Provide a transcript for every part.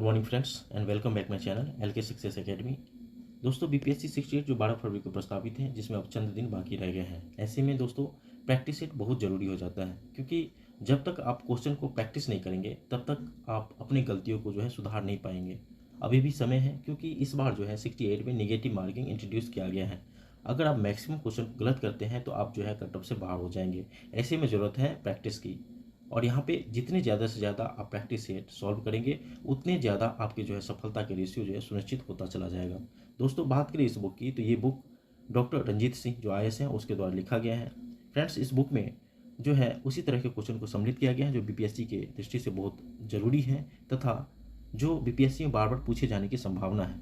Good morning friends and welcome back my channel LK success academy. दोस्तों BPSC 68 जो 12 फरवरी को प्रस्तावित है, जिसमें अब चंद दिन बाकी रह गए हैं। ऐसे में दोस्तों प्रैक्टिस सेट बहुत ज़रूरी हो जाता है, क्योंकि जब तक आप क्वेश्चन को प्रैक्टिस नहीं करेंगे तब तक आप अपनी गलतियों को जो है सुधार नहीं पाएंगे। अभी भी समय है, क्योंकि इस बार जो है 68 में निगेटिव मार्किंग इंट्रोड्यूस किया गया है। अगर आप मैक्सिमम क्वेश्चन गलत करते हैं तो आप जो है कट ऑफ से बाहर हो जाएंगे। ऐसे में ज़रूरत है प्रैक्टिस की, और यहाँ पे जितने ज़्यादा से ज़्यादा आप प्रैक्टिस सेट सॉल्व करेंगे उतने ज़्यादा आपके जो है सफलता के रेशियो जो है सुनिश्चित होता चला जाएगा। दोस्तों बात करें इस बुक की, तो ये बुक डॉक्टर रंजीत सिंह जो IAS हैं उसके द्वारा लिखा गया है। फ्रेंड्स, इस बुक में जो है उसी तरह के क्वेश्चन को सम्मिलित किया गया है जो BPSC के दृष्टि से बहुत ज़रूरी है तथा जो BPSC में बार बार पूछे जाने की संभावना है।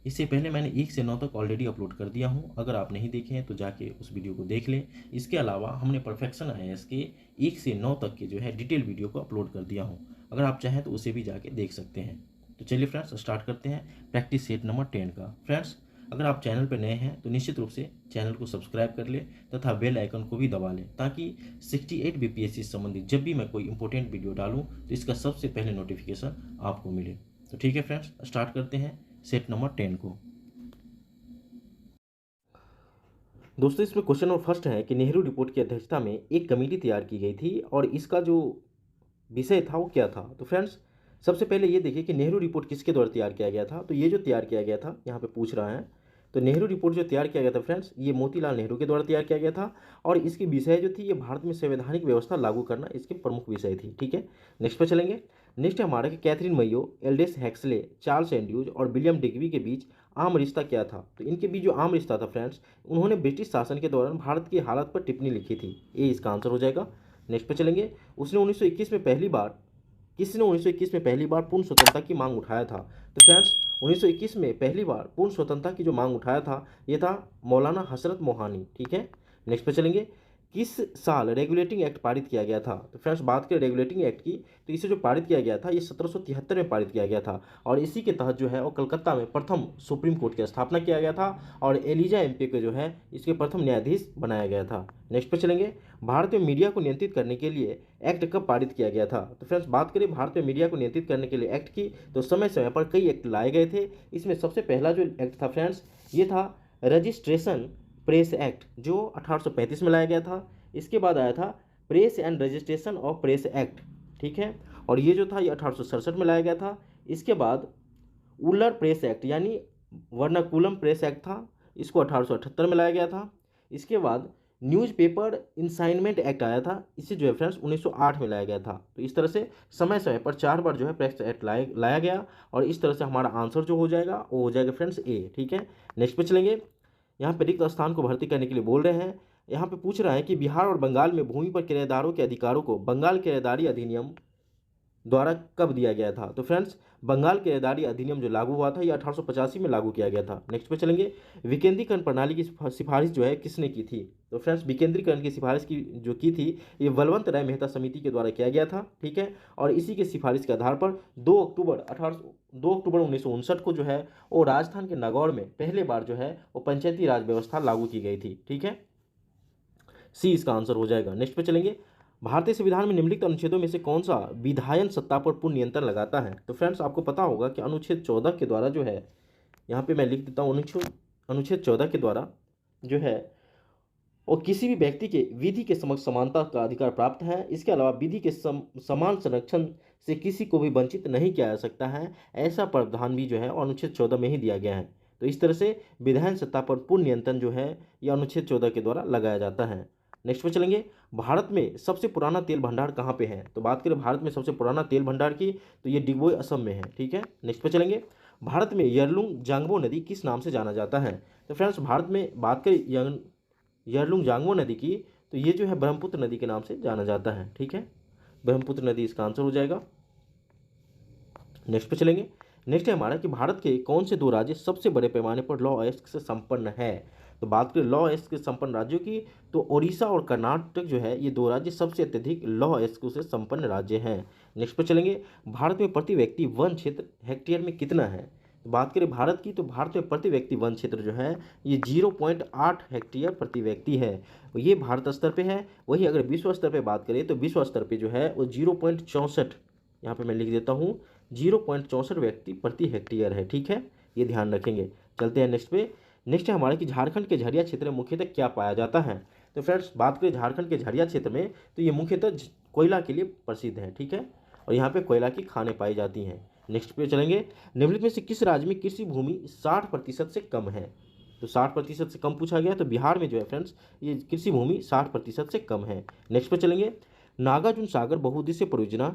इससे पहले मैंने 1 से 9 तक ऑलरेडी अपलोड कर दिया हूं, अगर आप नहीं देखे हैं तो जाके उस वीडियो को देख लें। इसके अलावा हमने परफेक्शन IAS के 1 से 9 तक के जो है डिटेल वीडियो को अपलोड कर दिया हूं, अगर आप चाहें तो उसे भी जाके देख सकते हैं। तो चलिए फ्रेंड्स स्टार्ट करते हैं प्रैक्टिस सेट नंबर 10 का। फ्रेंड्स, अगर आप चैनल पर नए हैं तो निश्चित रूप से चैनल को सब्सक्राइब कर लें तथा बेल आइकन को भी दबा लें, ताकि 68 BPSC से संबंधित जब भी मैं कोई इंपॉर्टेंट वीडियो डालूं तो इसका सबसे पहले नोटिफिकेशन आपको मिले। तो ठीक है फ्रेंड्स, स्टार्ट करते हैं सेट नंबर 10 को। दोस्तों इसमें क्वेश्चन नंबर फर्स्ट है कि नेहरू रिपोर्ट की अध्यक्षता में एक कमेटी तैयार की गई थी और इसका जो विषय था वो क्या था। तो फ्रेंड्स सबसे पहले ये देखिए कि नेहरू रिपोर्ट किसके द्वारा तैयार किया गया था। तो ये जो तैयार किया गया था यहाँ पे पूछ रहा है, तो नेहरू रिपोर्ट जो तैयार किया गया था फ्रेंड्स, ये मोतीलाल नेहरू के द्वारा तैयार किया गया था और इसकी विषय जो थी ये भारत में संवैधानिक व्यवस्था लागू करना इसकी प्रमुख विषय थी। ठीक है, नेक्स्ट पे चलेंगे। नेक्स्ट है हमारा कि कैथरीन मइयो, एल्डेस हैक्सले, चार्ल्स एंड्रूज और विलियम डिग्बी के बीच आम रिश्ता क्या था। तो इनके बीच जो आम रिश्ता था फ्रेंड्स, उन्होंने ब्रिटिश शासन के दौरान भारत की हालत पर टिप्पणी लिखी थी। ये इसका आंसर हो जाएगा। नेक्स्ट पे चलेंगे। उसने 1921 में पहली बार किसने 1921 में पहली बार पूर्ण स्वतंत्रता की मांग उठाया था। तो फ्रेंड्स 1921 में पहली बार पूर्ण स्वतंत्रता की जो मांग उठाया था ये था मौलाना हसरत मोहानी। ठीक है, नेक्स्ट पे चलेंगे। किस साल रेगुलेटिंग एक्ट पारित किया गया था। तो फ्रेंड्स बात करें रेगुलेटिंग एक्ट की, तो इसे जो पारित किया गया था ये 1773 में पारित किया गया था और इसी के तहत जो है वो कलकत्ता में प्रथम सुप्रीम कोर्ट की स्थापना किया गया था और एलिजा एमपी को जो है इसके प्रथम न्यायाधीश बनाया गया था। नेक्स्ट पे चलेंगे। भारत में मीडिया को नियंत्रित करने के लिए एक्ट कब पारित किया गया था। तो फ्रेंड्स बात करें भारत में मीडिया को नियंत्रित करने के लिए एक्ट की, तो समय समय पर कई एक्ट लाए गए थे। इसमें सबसे पहला जो एक्ट था फ्रेंड्स ये था रजिस्ट्रेशन प्रेस एक्ट, जो 1835 में लाया गया था। इसके बाद आया था press and registration of press act. ठीक है, और ये जो था ये 1867 में लाया गया था। इसके बाद उलर प्रेस एक्ट यानी वर्नाकुलम प्रेस एक्ट था, इसको 1878 में लाया गया था। इसके बाद न्यूज़पेपर इंसाइनमेंट एक्ट आया था, इसे जो है फ्रेंड्स 1908 में लाया गया था। तो इस तरह से समय समय पर 4 बार जो है प्रेस एक्ट लाया गया और इस तरह से हमारा आंसर जो हो जाएगा वो हो जाएगा फ्रेंड्स ए। ठीक है, नेक्स्ट पे चलेंगे। यहाँ पे रिक्त स्थान को भर्ती करने के लिए बोल रहे हैं। यहाँ पे पूछ रहा है कि बिहार और बंगाल में भूमि पर किराएदारों के अधिकारों को बंगाल किराएदारी अधिनियम द्वारा कब दिया गया था। तो फ्रेंड्स बंगाल किराएदारी अधिनियम जो लागू हुआ था ये 1885 में लागू किया गया था। नेक्स्ट पे चलेंगे। विकेंद्रीकरण प्रणाली की सिफारिश जो है किसने की थी। तो फ्रेंड्स विकेंद्रीकरण की सिफारिश की जो की थी ये बलवंत राय मेहता समिति के द्वारा किया गया था। ठीक है, और इसी के सिफारिश के आधार पर 2 अक्टूबर 1959 को जो है वो राजस्थान के नागौर में पहले बार जो है वो पंचायती राज व्यवस्था लागू की गई थी। ठीक है, सी इसका आंसर हो जाएगा। नेक्स्ट पे चलेंगे। भारतीय संविधान में निम्नलिखित अनुच्छेदों में से कौन सा विधायन सत्ता पर पूर्ण नियंत्रण लगाता है। तो फ्रेंड्स आपको पता होगा कि अनुच्छेद 14 के द्वारा जो है, यहाँ पे मैं लिख देता हूँ, अनुच्छेद 14 के द्वारा जो है और किसी भी व्यक्ति के विधि के समक्ष समानता का अधिकार प्राप्त है। इसके अलावा विधि के समान संरक्षण से किसी को भी वंचित नहीं किया जा सकता है, ऐसा प्रावधान भी जो है अनुच्छेद 14 में ही दिया गया है। तो इस तरह से विधायन सत्ता पर पूर्ण नियंत्रण जो है यह अनुच्छेद 14 के द्वारा लगाया जाता है। नेक्स्ट पे चलेंगे। भारत में सबसे पुराना तेल भंडार कहाँ पे है। तो बात करें भारत में सबसे पुराना तेल भंडार की, तो ये डिगबोई असम में है। ठीक है, नेक्स्ट पे चलेंगे। भारत में यरलुंग जांगबो नदी किस नाम से जाना जाता है। तो फ्रेंड्स भारत में बात करें यरलुंग जांगबो नदी की, तो ये जो है ब्रह्मपुत्र नदी के नाम से जाना जाता है। ठीक है, ब्रह्मपुत्र नदी इसका आंसर हो जाएगा। नेक्स्ट पे चलेंगे। नेक्स्ट है हमारा कि भारत के कौन से 2 राज्य सबसे बड़े पैमाने पर लॉ एस्क से संपन्न है। तो बात करें लॉ एस्क से संपन्न राज्यों की, तो ओडिशा और कर्नाटक जो है ये 2 राज्य सबसे अत्यधिक लॉ एस्क से संपन्न राज्य हैं। नेक्स्ट पे चलेंगे। भारत में प्रति व्यक्ति वन क्षेत्र हेक्टेयर में कितना है। तो बात करें भारत की, तो भारत में प्रति व्यक्ति वन क्षेत्र जो है ये 0.8 हेक्टेयर प्रति व्यक्ति है। ये भारत स्तर पे है। वही अगर विश्व स्तर पे बात करें तो विश्व स्तर पे जो है वो 0.64, यहाँ पे मैं लिख देता हूँ 0.64 व्यक्ति प्रति हेक्टेयर है। ठीक है, ये ध्यान रखेंगे। चलते हैं नेक्स्ट पे। नेक्स्ट है हमारा कि झारखंड के झरिया क्षेत्र में मुख्यतः क्या पाया जाता है। तो फ्रेंड्स बात करें झारखंड के झरिया क्षेत्र में, तो ये मुख्यतः कोयला के लिए प्रसिद्ध है। ठीक है, और यहाँ पे कोयला की खानें पाई जाती हैं। नेक्स्ट पे चलेंगे। निम्नलिखित में से किस राज्य में कृषि भूमि 60% से कम है। तो 60% से कम पूछा गया, तो बिहार में जो है फ्रेंड्स ये कृषि भूमि 60% से कम है। नेक्स्ट पे चलेंगे। नागार्जुन सागर बहुउद्देशीय परियोजना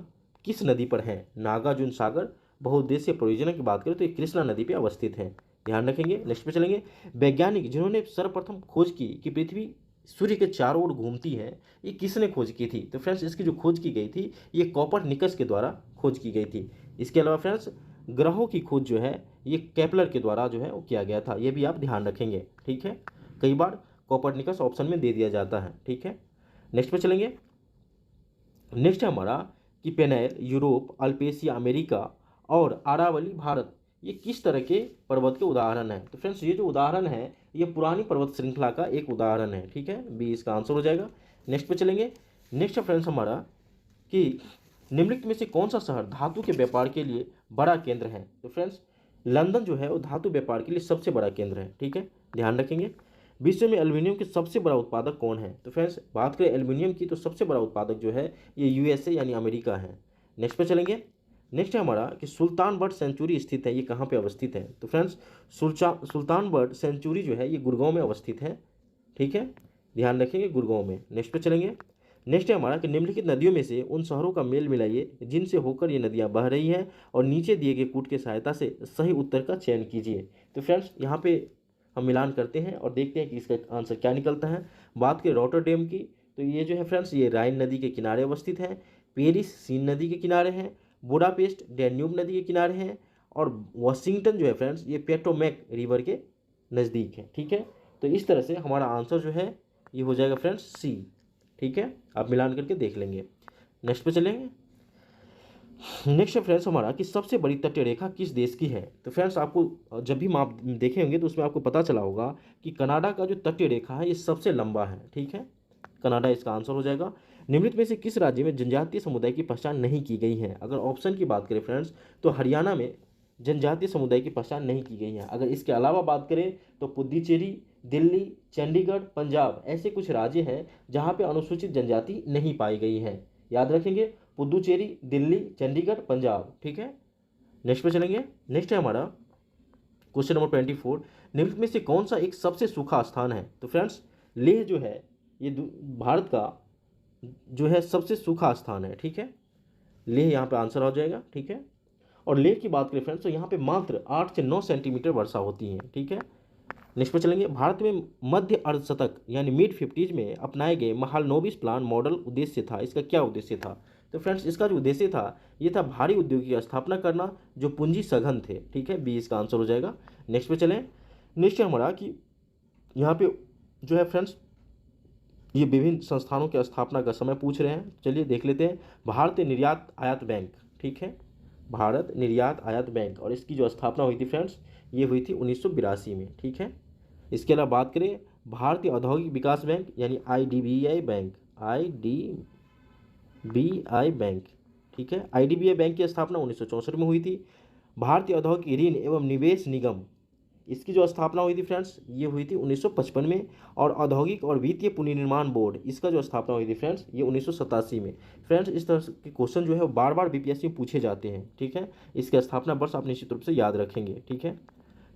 किस नदी पर है। नागार्जुन सागर बहुउद्देशीय परियोजना की बात करें तो ये कृष्णा नदी पर अवस्थित है, ध्यान रखेंगे। नेक्स्ट पे चलेंगे। वैज्ञानिक जिन्होंने सर्वप्रथम खोज की कि पृथ्वी सूर्य के चारों ओर घूमती है, ये किसने खोज की थी। तो फ्रेंड्स इसकी जो खोज की गई थी ये कोपरनिकस के द्वारा खोज की गई थी। इसके अलावा फ्रेंड्स ग्रहों की खोज जो है ये केपलर के द्वारा जो है वो किया गया था, ये भी आप ध्यान रखेंगे। ठीक है, कई बार कोपरनिकस ऑप्शन में दे दिया जाता है। ठीक है, नेक्स्ट पे चलेंगे। नेक्स्ट है हमारा कि पेनेल यूरोप, अल्पेशिया अमेरिका और अरावली भारत, ये किस तरह के पर्वत के उदाहरण हैं। तो फ्रेंड्स ये जो उदाहरण है ये पुरानी पर्वत श्रृंखला का एक उदाहरण है। ठीक है, बी इसका आंसर हो जाएगा। नेक्स्ट पे चलेंगे। नेक्स्ट है फ्रेंड्स हमारा कि निम्नलिखित में से कौन सा शहर धातु के व्यापार के लिए बड़ा केंद्र है। तो फ्रेंड्स लंदन जो है वो धातु व्यापार के लिए सबसे बड़ा केंद्र है। ठीक है, ध्यान रखेंगे। विश्व में एल्युमिनियम के सबसे बड़ा उत्पादक कौन है। तो फ्रेंड्स बात करें एल्युमिनियम की तो सबसे बड़ा उत्पादक जो है ये यूएसए यानी अमेरिका है। नेक्स्ट पे चलेंगे। नेक्स्ट है हमारा कि सुल्तान बर्ड सेंचुरी स्थित है, ये कहाँ पे अवस्थित है। तो फ्रेंड्स सुल्तान बर्ड सेंचुरी जो है ये गुड़गांव में अवस्थित है। ठीक है, ध्यान रखेंगे गुड़गांव में। नेक्स्ट पे चलेंगे। नेक्स्ट है हमारा कि निम्नलिखित नदियों में से उन शहरों का मेल मिलाइए जिनसे होकर ये नदियाँ बह रही हैं और नीचे दिए गए कूट की सहायता से सही उत्तर का चयन कीजिए। तो फ्रेंड्स यहाँ पे हम मिलान करते हैं और देखते हैं कि इसका आंसर क्या निकलता है। बात करें रॉटरडेम की, तो ये जो है फ्रेंड्स ये राइन नदी के किनारे अवस्थित है। पेरिस सीन नदी के किनारे हैं। बुडापेस्ट डैन्यूब नदी के किनारे हैं। और वाशिंगटन जो है फ्रेंड्स ये पेट्रोमैक रिवर के नज़दीक है। ठीक है, तो इस तरह से हमारा आंसर जो है ये हो जाएगा फ्रेंड्स सी। ठीक है, आप मिलान करके देख लेंगे। नेक्स्ट पे चलेंगे। नेक्स्ट है फ्रेंड्स हमारा कि सबसे बड़ी तटीय रेखा किस देश की है। तो फ्रेंड्स आपको जब भी आप देखे होंगे तो उसमें आपको पता चला होगा कि कनाडा का जो तटीय रेखा है ये सबसे लंबा है। ठीक है, कनाडा इसका आंसर हो जाएगा। निम्नलिखित में से किस राज्य में जनजातीय समुदाय की पहचान नहीं की गई है। अगर ऑप्शन की बात करें फ्रेंड्स तो हरियाणा में जनजातीय समुदाय की पहचान नहीं की गई है। अगर इसके अलावा बात करें तो पुडुचेरी, दिल्ली, चंडीगढ़, पंजाब, ऐसे कुछ राज्य हैं जहाँ पे अनुसूचित जनजाति नहीं पाई गई है। याद रखेंगे पुडुचेरी, दिल्ली, चंडीगढ़, पंजाब। ठीक है, नेक्स्ट पे चलेंगे। नेक्स्ट है हमारा क्वेश्चन नंबर 24। निम्नलिखित में से कौन सा एक सबसे सूखा स्थान है। तो फ्रेंड्स लेह जो है ये भारत का जो है सबसे सूखा स्थान है। ठीक है, लेह यहाँ पे आंसर हो जाएगा। ठीक है, और लेह की बात करें फ्रेंड्स तो यहाँ पे मात्र 8 से 9 सेंटीमीटर वर्षा होती है। ठीक है, नेक्स्ट पे चलेंगे। भारत में मध्य अर्धशतक यानी मिड 50s में अपनाए गए महालनोबिस प्लान मॉडल उद्देश्य था, इसका क्या उद्देश्य था। तो फ्रेंड्स इसका जो उद्देश्य था ये था भारी उद्योग की स्थापना करना जो पूंजी सघन थे। ठीक है, बी इसका आंसर हो जाएगा। नेक्स्ट पे चलें। नेक्स्ट हमारा कि यहाँ पे जो है फ्रेंड्स ये विभिन्न संस्थानों की स्थापना का समय पूछ रहे हैं। चलिए देख लेते हैं। भारतीय निर्यात आयात बैंक। ठीक है, भारत निर्यात आयात बैंक, और इसकी जो स्थापना हुई थी फ्रेंड्स ये हुई थी 1982 में। ठीक है, इसके अलावा बात करें भारतीय औद्योगिक विकास बैंक यानी आईडीबीआई बैंक, आईडीबीआई बैंक। ठीक है, आईडीबीआई बैंक की स्थापना 1964 में हुई थी। भारतीय औद्योगिक ऋण एवं निवेश निगम, इसकी जो स्थापना हुई थी फ्रेंड्स ये हुई थी 1955 में। और औद्योगिक और वित्तीय पुनर्निर्माण बोर्ड, इसका जो स्थापना हुई थी फ्रेंड्स ये 1987 में। फ्रेंड्स इस तरह के क्वेश्चन जो है वो बार बार बीपीएससी में पूछे जाते हैं। ठीक है, इसके स्थापना वर्ष आप निश्चित रूप से याद रखेंगे। ठीक है,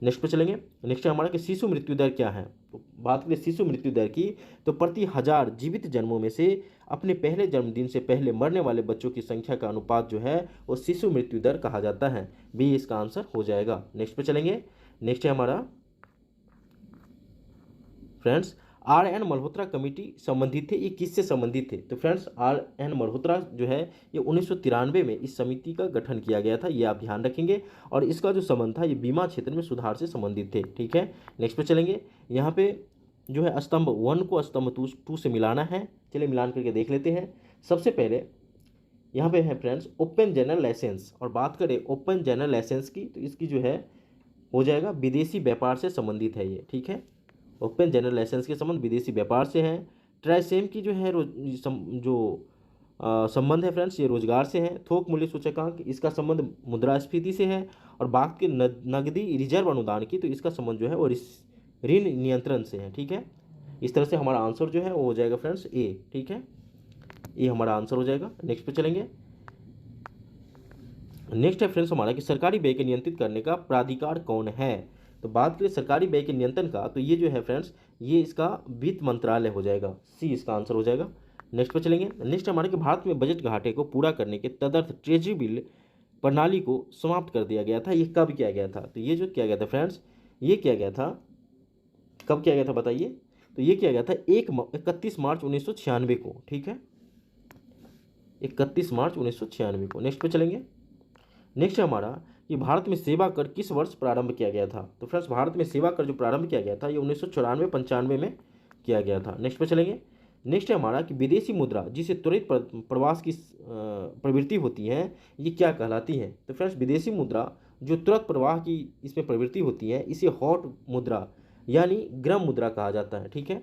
नेक्स्ट पे चलेंगे। नेक्स्ट हमारा कि शिशु मृत्यु दर क्या है। तो बात करें शिशु मृत्यु दर की तो प्रति 1000 जीवित जन्मों में से अपने पहले जन्मदिन से पहले मरने वाले बच्चों की संख्या का अनुपात जो है वो शिशु मृत्यु दर कहा जाता है। बी इसका आंसर हो जाएगा। नेक्स्ट पे चलेंगे। नेक्स्ट है हमारा friends R N Malhotra committee संबंधित थे, ये किससे संबंधित थे। तो फ्रेंड्स आर एन मल्होत्रा जो है ये 1993 में इस समिति का गठन किया गया था, ये आप ध्यान रखेंगे। और इसका जो संबंध था ये बीमा क्षेत्र में सुधार से संबंधित थे। ठीक है, नेक्स्ट पे चलेंगे। यहाँ पे जो है स्तंभ 1 को स्तंभ 2 से मिलाना है। चलिए मिलान करके देख लेते हैं। सबसे पहले यहाँ पे है फ्रेंड्स ओपन जनरल लाइसेंस, और बात करें ओपन जनरल लाइसेंस की तो इसकी जो है हो जाएगा विदेशी व्यापार से संबंधित है ये। ठीक है, ओपन जनरल लाइसेंस के संबंध विदेशी व्यापार से हैं। ट्राइसेम की जो है जो संबंध है फ्रेंड्स ये रोजगार से है। थोक मूल्य सूचकांक, इसका संबंध मुद्रास्फीति से है। और बात की नकदी रिजर्व अनुदान की, तो इसका संबंध जो है वो ऋण नियंत्रण से है। ठीक है, इस तरह से हमारा आंसर जो है वो हो जाएगा फ्रेंड्स ए। ठीक है, ये हमारा आंसर हो जाएगा। नेक्स्ट पे चलेंगे। नेक्स्ट है फ्रेंड्स हमारा कि सरकारी व्यय के नियंत्रित करने का प्राधिकार कौन है। तो बात करें सरकारी व्यय के नियंत्रण का, तो ये जो है फ्रेंड्स ये इसका वित्त मंत्रालय हो जाएगा, सी इसका आंसर हो जाएगा। नेक्स्ट पे चलेंगे। नेक्स्ट हमारे कि भारत में बजट घाटे को पूरा करने के तदर्थ ट्रेजरी बिल प्रणाली को समाप्त कर दिया गया था। ये कब किया गया था? तो ये जो किया गया था फ्रेंड्स, ये किया गया था, कब किया गया था बताइए? तो ये किया गया था 31 मार्च 1996 को। ठीक है, 31 मार्च 1996 को। नेक्स्ट पे चलेंगे। नेक्स्ट है हमारा कि भारत में सेवा कर किस वर्ष प्रारंभ किया गया था। तो फ्रेंड्स भारत में सेवा कर जो प्रारंभ किया गया था ये 1994-95 में किया गया था। नेक्स्ट पे चलेंगे। नेक्स्ट है हमारा कि विदेशी मुद्रा जिसे त्वरित प्रवास की प्रवृत्ति होती है ये क्या कहलाती है। तो फ्रेंड्स विदेशी मुद्रा जो तुरंत प्रवाह की इसमें प्रवृत्ति होती है इसे हॉट मुद्रा यानी गर्म मुद्रा कहा जाता है। ठीक है,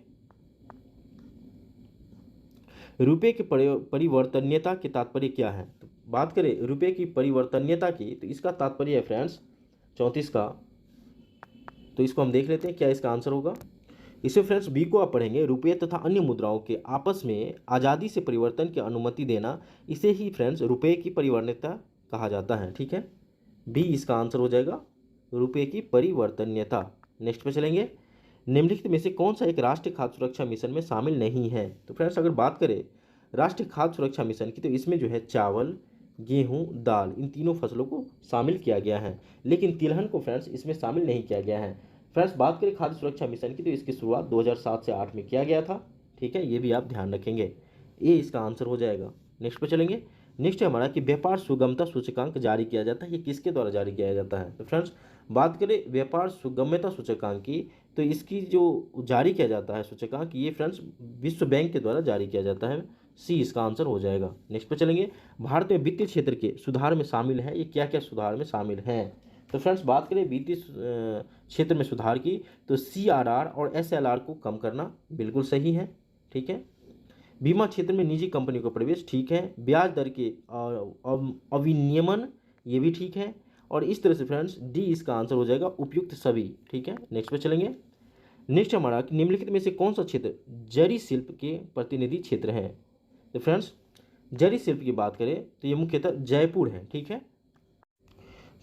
रुपये की परिवर्तनीयता के तात्पर्य क्या है? तो बात करें रुपये की परिवर्तनीयता की, तो इसका तात्पर्य है फ्रेंड्स 34 का। तो इसको हम देख लेते हैं क्या इसका आंसर होगा। इसे फ्रेंड्स बी को आप पढ़ेंगे, रुपये तथा अन्य मुद्राओं के आपस में आज़ादी से परिवर्तन की अनुमति देना, इसे ही फ्रेंड्स रुपये की परिवर्तनीयता कहा जाता है। ठीक है, बी इसका आंसर हो जाएगा, रुपये की परिवर्तनीयता। नेक्स्ट पे चलेंगे। निम्नलिखित में से कौन सा एक राष्ट्रीय खाद्य सुरक्षा मिशन में शामिल नहीं है? तो फ्रेंड्स अगर बात करें राष्ट्रीय खाद्य सुरक्षा मिशन की, तो इसमें जो है चावल, गेहूं, दाल इन तीनों फसलों को शामिल किया गया है, लेकिन तिलहन को फ्रेंड्स इसमें शामिल नहीं किया गया है। फ्रेंड्स बात करें खाद्य सुरक्षा मिशन की, तो इसकी शुरुआत 2007 से 8 में किया गया था। ठीक है, ये भी आप ध्यान रखेंगे, ये इसका आंसर हो जाएगा। नेक्स्ट पे चलेंगे। नेक्स्ट है हमारा कि व्यापार सुगमता सूचकांक जारी किया जाता है, ये किसके द्वारा जारी किया जाता है? तो फ्रेंड्स बात करें व्यापार सुगम्यता सूचकांक की, तो इसकी जो जारी किया जाता है सूचकांक ये फ्रेंड्स विश्व बैंक के द्वारा जारी किया जाता है, सी इसका आंसर हो जाएगा। नेक्स्ट पे चलेंगे। भारत में वित्तीय क्षेत्र के सुधार में शामिल है, ये क्या क्या सुधार में शामिल हैं? तो फ्रेंड्स बात करें वित्तीय क्षेत्र में सुधार की, तो CRR और SLR को कम करना बिल्कुल सही है। ठीक है, बीमा क्षेत्र में निजी कंपनियों का प्रवेश ठीक है, ब्याज दर के अविनियमन ये भी ठीक है, और इस तरह से फ्रेंड्स डी इसका आंसर हो जाएगा, उपयुक्त सभी। ठीक है, नेक्स्ट पे चलेंगे। नेक्स्ट हमारा कि निम्नलिखित में से कौन सा क्षेत्र जरी शिल्प के प्रतिनिधि क्षेत्र है? तो फ्रेंड्स जरी शिल्प की बात करें तो ये मुख्यतः जयपुर है। ठीक है,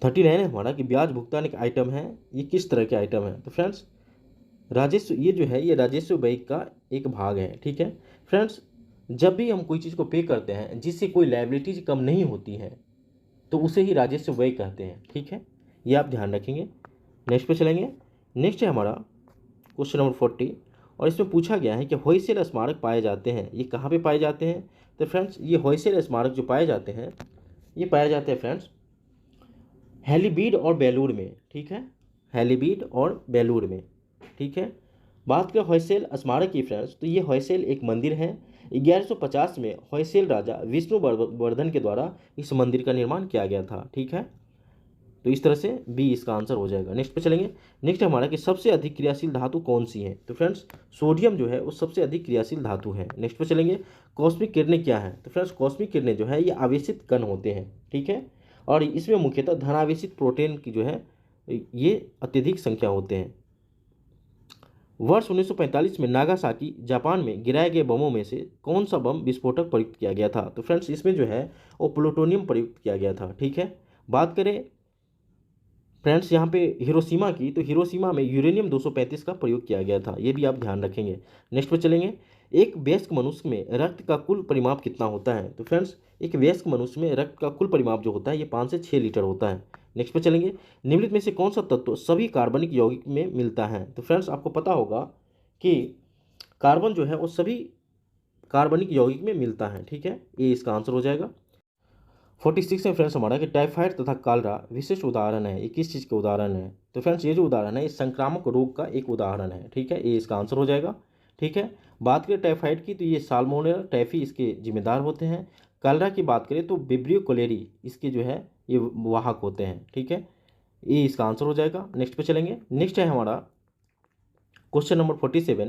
39 है हमारा कि ब्याज भुगतान एक आइटम है, ये किस तरह के आइटम है? तो फ्रेंड्स राजस्व, ये जो है ये राजस्व व्यय का एक भाग है। ठीक है फ्रेंड्स, जब भी हम कोई चीज़ को पे करते हैं जिससे कोई लायबिलिटीज कम नहीं होती है तो उसे ही राजस्व व्यय कहते हैं। ठीक है, ये आप ध्यान रखेंगे। नेक्स्ट पे चलेंगे। नेक्स्ट है हमारा क्वेश्चन नंबर 40, और इसमें पूछा गया है कि होयसेल स्मारक पाए जाते हैं, ये कहाँ पे पाए जाते हैं? तो फ्रेंड्स ये होयसेल स्मारक जो पाए जाते हैं ये पाए जाते हैं फ्रेंड्स हैलीबीड और बेलूर में। ठीक है, हैलीबीड और बेलूर में। ठीक है, बात करें होयसेल स्मारक की फ्रेंड्स, तो ये होयसेल एक मंदिर है। 1150 में होयसेल राजा विष्णुवर्धन के द्वारा इस मंदिर का निर्माण किया गया था। ठीक है, तो इस तरह से बी इसका आंसर हो जाएगा। नेक्स्ट पे चलेंगे। नेक्स्ट हमारा कि सबसे अधिक क्रियाशील धातु कौन सी है? तो फ्रेंड्स सोडियम जो है वो सबसे अधिक क्रियाशील धातु है। नेक्स्ट पे चलेंगे। कॉस्मिक किरणें क्या है? तो फ्रेंड्स कॉस्मिक किरणें जो है ये आवेशित कण होते हैं। ठीक है, और इसमें मुख्यतः धनावेशित प्रोटीन की जो है ये अत्यधिक संख्या होते हैं। वर्ष 1945 में नागासाकी जापान में गिराए गए बमों में से कौन सा बम विस्फोटक प्रयुक्त किया गया था? तो फ्रेंड्स इसमें जो है वो प्लूटोनियम प्रयुक्त किया गया था। ठीक है, बात करें फ्रेंड्स यहाँ पे हिरोशिमा की, तो हिरोशिमा में यूरेनियम 235 का प्रयोग किया गया था, ये भी आप ध्यान रखेंगे। नेक्स्ट पर चलेंगे। एक वयस्क मनुष्य में रक्त का कुल परिमाप कितना होता है? तो फ्रेंड्स एक वयस्क मनुष्य में रक्त का कुल परिमाप जो होता है ये 5 से 6 लीटर होता है। नेक्स्ट पे चलेंगे। निम्नलिखित में से कौन सा तत्व सभी कार्बनिक यौगिक में मिलता है? तो फ्रेंड्स आपको पता होगा कि कार्बन जो है वो सभी कार्बनिक यौगिक में मिलता है। ठीक है, ये इसका आंसर हो जाएगा। 46 में फ्रेंड्स हमारा कि टाइफाइड तथा कालरा विशिष्ट उदाहरण है, ये किस चीज़ के उदाहरण है? तो फ्रेंड्स ये जो उदाहरण है ये संक्रामक रोग का एक उदाहरण है। ठीक है, ये इसका आंसर हो जाएगा। ठीक है, बात करें टाइफाइड की, तो ये साल्मोनेला टाइफी इसके जिम्मेदार होते हैं। कालरा की बात करें तो विब्रियो कोलेरी इसके जो है ये वाहक होते हैं। ठीक है, ये इसका आंसर हो जाएगा। नेक्स्ट पे चलेंगे। नेक्स्ट है हमारा क्वेश्चन नंबर 47,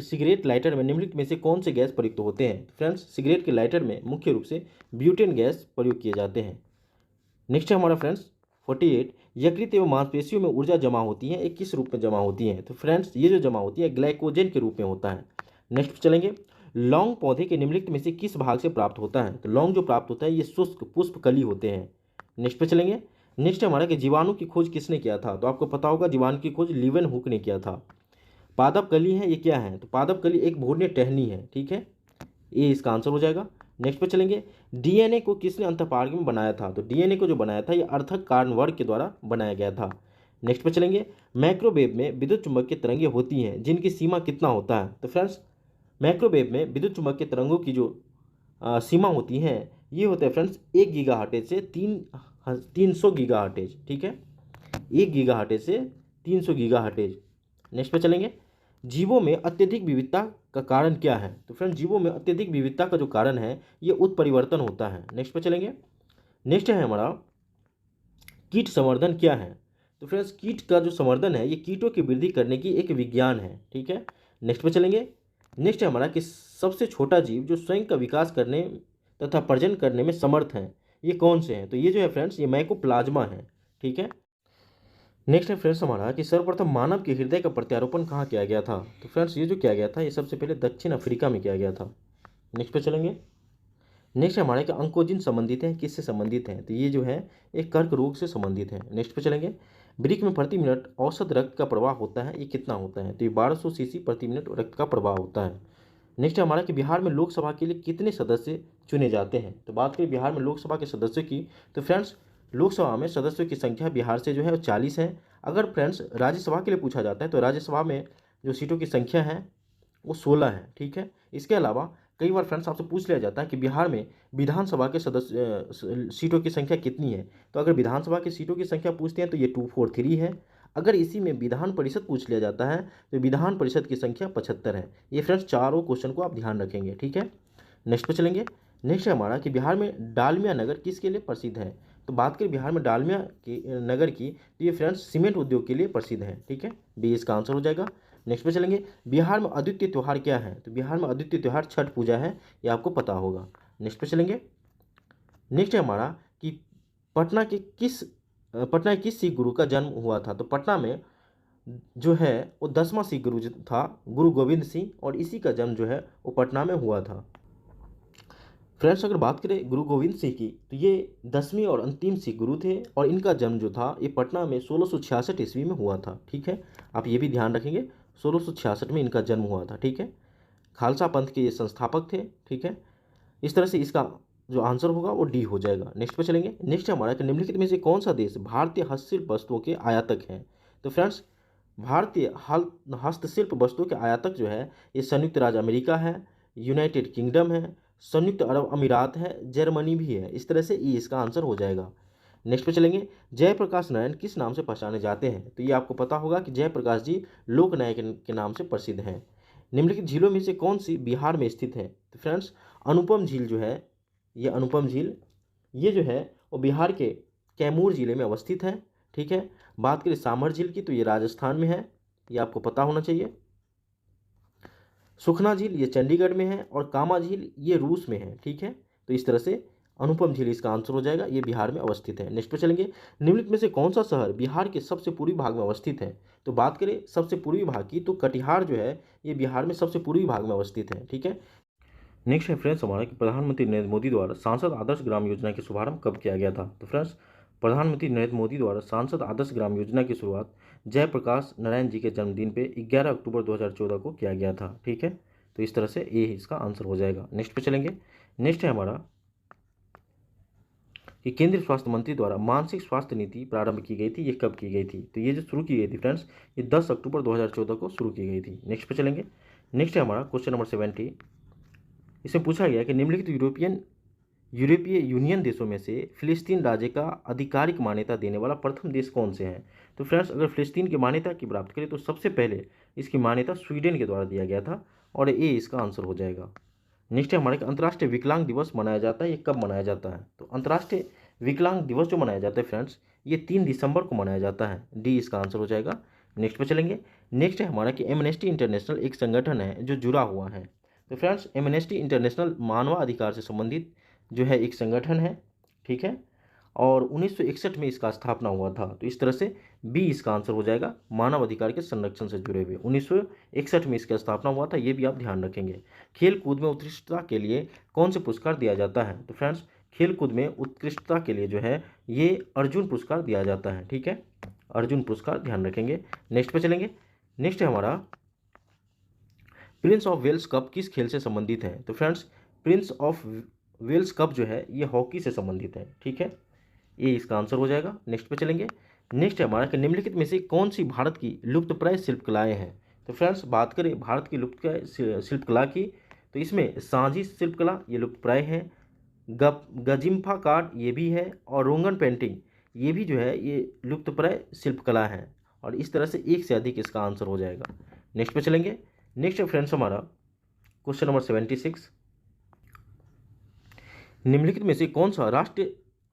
सिगरेट लाइटर में निम्नलिखित में से कौन से गैस प्रयुक्त होते हैं? फ्रेंड्स, सिगरेट के लाइटर में मुख्य रूप से ब्यूटेन गैस प्रयोग किए जाते हैं। नेक्स्ट है हमारा फ्रेंड्स 48, यकृत एवं मांसपेशियों में ऊर्जा जमा होती है, ये किस रूप में जमा होती है? तो फ्रेंड्स, ये जो जमा होती है ग्लाइकोजन के रूप में होता है। नेक्स्ट चलेंगे, लौंग पौधे के निम्नलिखित में से किस भाग से प्राप्त होता है? तो लौंग जो प्राप्त होता है ये शुष्क पुष्पकली होते हैं। नेक्स्ट पे चलेंगे, नेक्स्ट हमारा कि जीवाणु की खोज किसने किया था? तो आपको पता होगा जीवाणु की खोज लीवन हुक ने किया था। पादप कली है, ये क्या है? तो पादप कली एक भूर्य टहनी है, ठीक है, ये इसका आंसर हो जाएगा। नेक्स्ट पे चलेंगे, डीएनए को किसने अंतःपार्ग में बनाया था? तो डीएनए को जो बनाया था ये अर्थक कार्न वर्ग के द्वारा बनाया गया था। नेक्स्ट पे चलेंगे, माइक्रोवेव में विद्युत चुंबकीय तरंगें होती हैं जिनकी सीमा कितना होता है? तो फ्रेंड्स, माइक्रोवेव में विद्युत चुंबकीय तरंगों की जो सीमा होती हैं ये होता है फ्रेंड्स 1 गीगाहर्ट्ज से 300 गीगाहर्ट्ज, ठीक है, 1 गीगाहर्ट्ज से 300 गीगाहर्ट्ज। नेक्स्ट पे चलेंगे, जीवों में अत्यधिक विविधता का कारण क्या है? तो फ्रेंड्स, जीवों में अत्यधिक विविधता का जो कारण है ये उत्परिवर्तन होता है। नेक्स्ट पे चलेंगे, नेक्स्ट है हमारा कीट संवर्धन क्या है? तो फ्रेंड्स, कीट का जो संवर्धन है ये कीटों की वृद्धि करने की एक विज्ञान है, ठीक है। नेक्स्ट पे चलेंगे, नेक्स्ट है हमारा कि सबसे छोटा जीव जो स्वयं का विकास करने तथा प्रजनन करने में समर्थ है ये कौन से हैं? तो ये जो है फ्रेंड्स ये माइकोप्लाज्मा है, ठीक है। नेक्स्ट है फ्रेंड्स हमारा कि सर्वप्रथम मानव के हृदय का प्रत्यारोपण कहाँ किया गया था? तो फ्रेंड्स, ये जो किया गया था ये सबसे पहले दक्षिण अफ्रीका में किया गया था। नेक्स्ट पे चलेंगे, नेक्स्ट हमारे कि अंकोजिन संबंधित है, किससे संबंधित हैं? तो ये जो है एक कर्क रोग से संबंधित है। नेक्स्ट पे चलेंगे, वृक्क में प्रति मिनट औसत रक्त का प्रवाह होता है, ये कितना होता है? तो ये 1200 सीसी प्रति मिनट रक्त का प्रवाह होता है। नेक्स्ट है हमारा कि बिहार में लोकसभा के लिए कितने सदस्य चुने जाते हैं? तो बात करें बिहार में लोकसभा के सदस्यों की, तो फ्रेंड्स लोकसभा में सदस्यों की संख्या बिहार से जो है वो 40 है। अगर फ्रेंड्स राज्यसभा के लिए पूछा जाता है तो राज्यसभा में जो सीटों की संख्या है वो 16 है, ठीक है। इसके अलावा कई बार फ्रेंड्स आपसे पूछ लिया जाता है कि बिहार में विधानसभा के सदस्य सीटों की संख्या कितनी है? तो अगर विधानसभा की सीटों की संख्या पूछते हैं तो ये 243 है। अगर इसी में विधान परिषद पूछ लिया जाता है तो विधान परिषद की संख्या 75 है। ये फ्रेंड्स चारों क्वेश्चन को आप ध्यान रखेंगे, ठीक है। नेक्स्ट पे चलेंगे, नेक्स्ट है हमारा कि बिहार में डालमिया नगर किसके लिए प्रसिद्ध है? तो बात करें बिहार में डालमिया की नगर की, तो ये फ्रेंड्स सीमेंट उद्योग के लिए प्रसिद्ध है, ठीक है, बी इसका आंसर हो जाएगा। नेक्स्ट पे चलेंगे, बिहार में अद्वितीय त्यौहार क्या है? तो बिहार में अद्वितीय त्यौहार छठ पूजा है, ये आपको पता होगा। नेक्स्ट पे चलेंगे, नेक्स्ट है हमारा कि पटना के किस सिख गुरु का जन्म हुआ था? तो पटना में जो है वो 10वां सिख गुरु जो था गुरु गोविंद सिंह, और इसी का जन्म जो है वो पटना में हुआ था। फ्रेंड्स, अगर बात करें गुरु गोविंद सिंह की तो ये 10वें और अंतिम सिख गुरु थे और इनका जन्म जो था ये पटना में 1666 ईस्वी में हुआ था, ठीक है। आप ये भी ध्यान रखेंगे 1666 में इनका जन्म हुआ था, ठीक है। खालसा पंथ के ये संस्थापक थे, ठीक है। इस तरह से इसका जो आंसर होगा वो डी हो जाएगा। नेक्स्ट पे चलेंगे, नेक्स्ट हमारा कि निम्नलिखित में से कौन सा देश भारतीय हस्तशिल्प वस्तुओं के आयातक हैं? तो फ्रेंड्स, भारतीय हस्तशिल्प वस्तुओं के आयातक जो है ये संयुक्त राज्य अमेरिका है, यूनाइटेड किंगडम है, संयुक्त अरब अमीरात है, जर्मनी भी है। इस तरह से ये इसका आंसर हो जाएगा। नेक्स्ट पे चलेंगे, जयप्रकाश नारायण किस नाम से पहचाने जाते हैं? तो ये आपको पता होगा कि जयप्रकाश जी लोक नायक के नाम से प्रसिद्ध हैं। निम्नलिखित झीलों में से कौन सी बिहार में स्थित है? तो फ्रेंड्स, अनुपम झील जो है ये अनुपम झील ये जो है वो बिहार के कैमूर जिले में अवस्थित है, ठीक है। बात करें सामर झील की तो ये राजस्थान में है, ये आपको पता होना चाहिए। सुखना झील ये चंडीगढ़ में है और कामा झील ये रूस में है, ठीक है। तो इस तरह से अनुपम झील इसका आंसर हो जाएगा, ये बिहार में अवस्थित है। नेक्स्ट पे चलेंगे, निम्नलिखित में से कौन सा शहर बिहार के सबसे पूर्वी भाग में अवस्थित है? तो बात करें सबसे पूर्वी भाग की तो कटिहार जो है ये बिहार में सबसे पूर्वी भाग में अवस्थित है, ठीक है। नेक्स्ट है फ्रेंड्स हमारा कि प्रधानमंत्री नरेंद्र मोदी द्वारा सांसद आदर्श ग्राम योजना की शुभारंभ कब किया गया था? तो फ्रेंड्स, प्रधानमंत्री नरेंद्र मोदी द्वारा सांसद आदर्श ग्राम योजना की शुरुआत जयप्रकाश नारायण जी के जन्मदिन पे 11 अक्टूबर 2014 को किया गया था, ठीक है। तो इस तरह से ये इसका आंसर हो जाएगा। नेक्स्ट पे चलेंगे, नेक्स्ट है हमारा कि केंद्रीय स्वास्थ्य मंत्री द्वारा मानसिक स्वास्थ्य नीति प्रारंभ की गई थी, ये कब की गई थी? तो ये जो शुरू की गई थी फ्रेंड्स ये 10 अक्टूबर 2014 को शुरू की गई थी। नेक्स्ट पे चलेंगे, नेक्स्ट है हमारा क्वेश्चन नंबर 70। इसमें पूछा गया कि निम्नलिखित यूरोपीय यूनियन देशों में से फिलिस्तीन राज्य का आधिकारिक मान्यता देने वाला प्रथम देश कौन से हैं? तो फ्रेंड्स, अगर फिलिस्तीन की मान्यता की बात करें तो सबसे पहले इसकी मान्यता स्वीडन के द्वारा दिया गया था और ये इसका आंसर हो जाएगा। नेक्स्ट है हमारे अंतर्राष्ट्रीय विकलांग दिवस मनाया जाता है, ये कब मनाया जाता है? तो अंतर्राष्ट्रीय विकलांग दिवस जो मनाया जाता है फ्रेंड्स ये 3 दिसंबर को मनाया जाता है, डी इसका आंसर हो जाएगा। नेक्स्ट पे चलेंगे, नेक्स्ट है हमारा कि एमनेस्टी इंटरनेशनल एक संगठन है जो जुड़ा हुआ है। तो फ्रेंड्स एमनेस्टी इंटरनेशनल मानवाधिकार से संबंधित जो है एक संगठन है, ठीक है, और 1961 में इसका स्थापना हुआ था। तो इस तरह से बी इसका आंसर हो जाएगा, मानव अधिकार के संरक्षण से जुड़े हुए 1961 में इसका स्थापना हुआ था, ये भी आप ध्यान रखेंगे। खेल कूद में उत्कृष्टता के लिए कौन से पुरस्कार दिया जाता है? तो फ्रेंड्स खेल कूद में उत्कृष्टता के लिए जो है ये अर्जुन पुरस्कार दिया जाता है, ठीक है, अर्जुन पुरस्कार ध्यान रखेंगे। नेक्स्ट पे चलेंगे। नेक्स्ट है हमारा प्रिंस ऑफ वेल्स कप किस खेल से संबंधित है? तो friends Prince of Wales Cup जो है ये हॉकी से संबंधित है, ठीक है, ये इसका आंसर हो जाएगा। नेक्स्ट पे चलेंगे। नेक्स्ट है हमारा कि निम्नलिखित में से कौन सी भारत की लुप्तप्राय शिल्पकलाएं हैं? तो फ्रेंड्स बात करें भारत की लुप्तप्राय शिल्पकला की, तो इसमें सांझी शिल्पकला ये लुप्तप्राय है, गजिम्फा कार्ड ये भी है, और रोंगन पेंटिंग ये भी जो है ये लुप्तप्राय शिल्पकला है। और इस तरह से एक से अधिक इसका आंसर हो जाएगा। नेक्स्ट पे चलेंगे। नेक्स्ट है फ्रेंड्स हमारा क्वेश्चन नंबर 76, निम्नलिखित में से कौन सा राष्ट्रीय